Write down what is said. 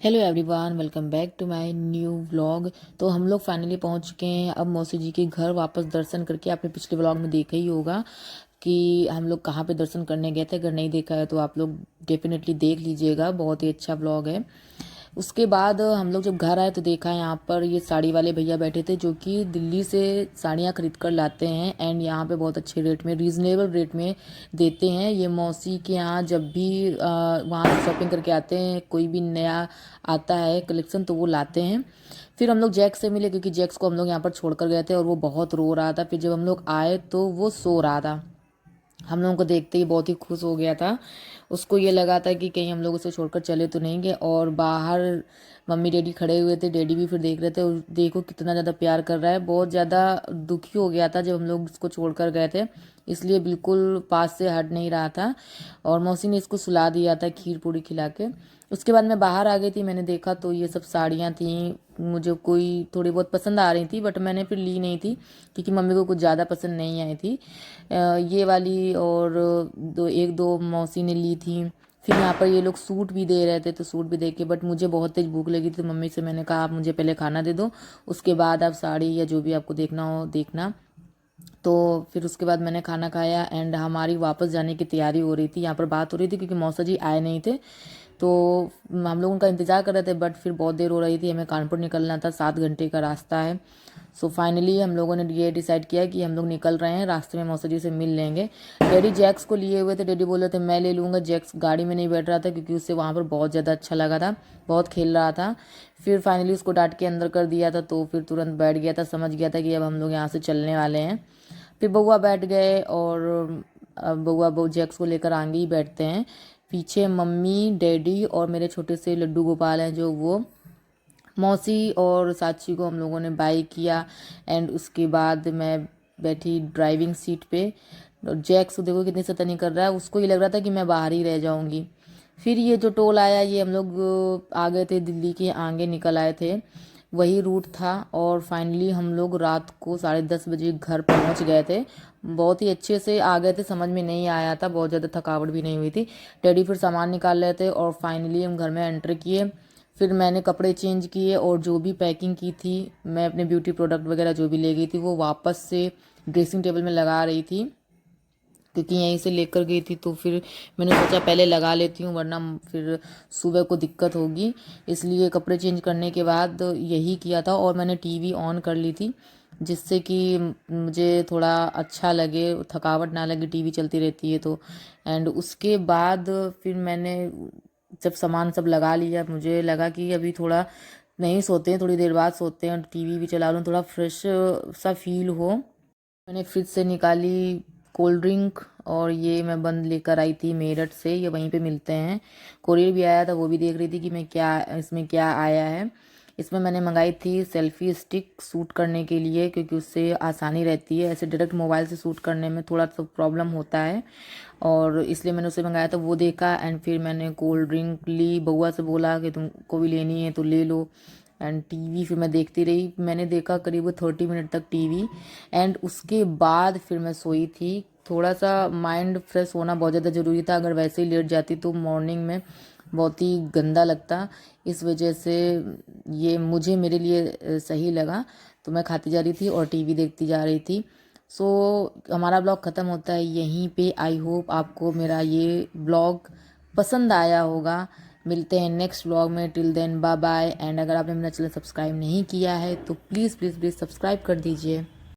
Hello everyone, welcome back to my new vlog. तो हम लोग फाइनली पहुंच चुके हैं अब मौसी जी के घर वापस दर्शन करके। आपने पिछले व्लॉग में देखा ही होगा कि हम लोग कहाँ पे दर्शन करने गए थे। अगर नहीं देखा है तो आप लोग डेफिनेटली देख लीजिएगा, बहुत ही अच्छा व्लॉग है। उसके बाद हम लोग जब घर आए तो देखा यहाँ पर ये साड़ी वाले भैया बैठे थे जो कि दिल्ली से साड़ियाँ खरीद कर लाते हैं एंड यहाँ पे बहुत अच्छे रेट में, रीज़नेबल रेट में देते हैं। ये मौसी के यहाँ जब भी वहाँ से शॉपिंग करके आते हैं, कोई भी नया आता है कलेक्शन तो वो लाते हैं। फिर हम लोग जैक्स से मिले क्योंकि जैक्स को हम लोग यहाँ पर छोड़ कर गए थे और वो बहुत रो रहा था। फिर जब हम लोग आए तो वो सो रहा था। हम लोगों को देखते ही बहुत ही खुश हो गया था। उसको ये लगा था कि कहीं हम लोग उसे छोड़कर चले तो नहीं गए। और बाहर मम्मी डैडी खड़े हुए थे, डैडी भी फिर देख रहे थे और देखो कितना ज़्यादा प्यार कर रहा है। बहुत ज़्यादा दुखी हो गया था जब हम लोग इसको छोड़कर गए थे, इसलिए बिल्कुल पास से हट नहीं रहा था। और मौसी ने इसको सुला दिया था खीर पूड़ी खिला के। उसके बाद मैं बाहर आ गई थी, मैंने देखा तो ये सब साड़ियाँ थी, मुझे कोई थोड़ी बहुत पसंद आ रही थी बट मैंने फिर ली नहीं थी क्योंकि मम्मी को कुछ ज़्यादा पसंद नहीं आई थी। ये वाली और एक दो मौसी ने ली थी। फिर यहाँ पर ये लोग सूट भी दे रहे थे तो सूट भी दे के, बट मुझे बहुत तेज भूख लगी थी तो मम्मी से मैंने कहा आप मुझे पहले खाना दे दो, उसके बाद आप साड़ी या जो भी आपको देखना हो देखना। तो फिर उसके बाद मैंने खाना खाया एंड हमारी वापस जाने की तैयारी हो रही थी। यहाँ पर बात हो रही थी क्योंकि मौसा जी आए नहीं थे तो हम लोग उनका इंतज़ार कर रहे थे, बट फिर बहुत देर हो रही थी, हमें कानपुर निकलना था, 7 घंटे का रास्ता है। सो फाइनली हम लोगों ने ये डिसाइड किया कि हम लोग निकल रहे हैं, रास्ते में मौसा जी से मिल लेंगे। डैडी जैक्स को लिए हुए थे, डैडी बोल रहे थे मैं ले लूँगा। जैक्स गाड़ी में नहीं बैठ रहा था क्योंकि उससे वहाँ पर बहुत ज़्यादा अच्छा लगा था, बहुत खेल रहा था। फिर फाइनली उसको डांट के अंदर कर दिया था तो फिर तुरंत बैठ गया था, समझ गया था कि अब हम लोग यहाँ से चलने वाले हैं। फिर बउआ बैठ गए और अब बउआ बहू जैक्स को लेकर आगे ही बैठते हैं। पीछे मम्मी डैडी और मेरे छोटे से लड्डू गोपाल हैं जो वो मौसी और साची को हम लोगों ने बाय किया। एंड उसके बाद मैं बैठी ड्राइविंग सीट पे और जैक्स को देखो कितनी सतर्क कर रहा है, उसको ये लग रहा था कि मैं बाहर ही रह जाऊंगी। फिर ये जो टोल आया, ये हम लोग आ गए थे, दिल्ली के आगे निकल आए थे, वही रूट था। और फाइनली हम लोग रात को 10:30 बजे घर पहुंच गए थे। बहुत ही अच्छे से आ गए थे, समझ में नहीं आया था, बहुत ज़्यादा थकावट भी नहीं हुई थी। डैडी फिर सामान निकाल रहे थे और फाइनली हम घर में एंटर किए। फिर मैंने कपड़े चेंज किए और जो भी पैकिंग की थी, मैं अपने ब्यूटी प्रोडक्ट वगैरह जो भी ले गई थी वो वापस से ड्रेसिंग टेबल में लगा रही थी क्योंकि यहीं से लेकर गई थी। तो फिर मैंने सोचा पहले लगा लेती हूँ वरना फिर सुबह को दिक्कत होगी, इसलिए कपड़े चेंज करने के बाद यही किया था। और मैंने टीवी ऑन कर ली थी जिससे कि मुझे थोड़ा अच्छा लगे, थकावट ना लगे, टीवी चलती रहती है तो। एंड उसके बाद फिर मैंने जब सामान सब लगा लिया, मुझे लगा कि अभी थोड़ा नहीं सोते हैं, थोड़ी देर बाद सोते हैं और टीवी भी चला लूँ, थोड़ा फ्रेश सा फील हो। मैंने फ्रिज से निकाली कोल्ड ड्रिंक और ये मैं बंद लेकर आई थी मेरठ से, ये वहीं पे मिलते हैं। कोरियर भी आया था, वो भी देख रही थी कि मैं क्या इसमें क्या आया है। इसमें मैंने मंगाई थी सेल्फी स्टिक शूट करने के लिए क्योंकि उससे आसानी रहती है, ऐसे डायरेक्ट मोबाइल से शूट करने में थोड़ा सा प्रॉब्लम होता है और इसलिए मैंने उसे मंगाया था। वो देखा एंड फिर मैंने कोल्ड ड्रिंक ली, बउआ से बोला कि तुमको भी लेनी है तो ले लो। एंड टीवी फिर मैं देखती रही, मैंने देखा करीब 30 मिनट तक टीवी। एंड उसके बाद फिर मैं सोई थी। थोड़ा सा माइंड फ्रेश होना बहुत ज़्यादा ज़रूरी था, अगर वैसे ही लेट जाती तो मॉर्निंग में बहुत ही गंदा लगता। इस वजह से ये मुझे मेरे लिए सही लगा, तो मैं खाती जा रही थी और टीवी देखती जा रही थी। सो हमारा ब्लॉग ख़त्म होता है यहीं पे। आई होप आपको मेरा ये ब्लॉग पसंद आया होगा। मिलते हैं नेक्स्ट व्लॉग में, till then bye bye. And अगर आपने मेरा चैनल सब्सक्राइब नहीं किया है तो प्लीज़ प्लीज़ प्लीज़ सब्सक्राइब कर दीजिए।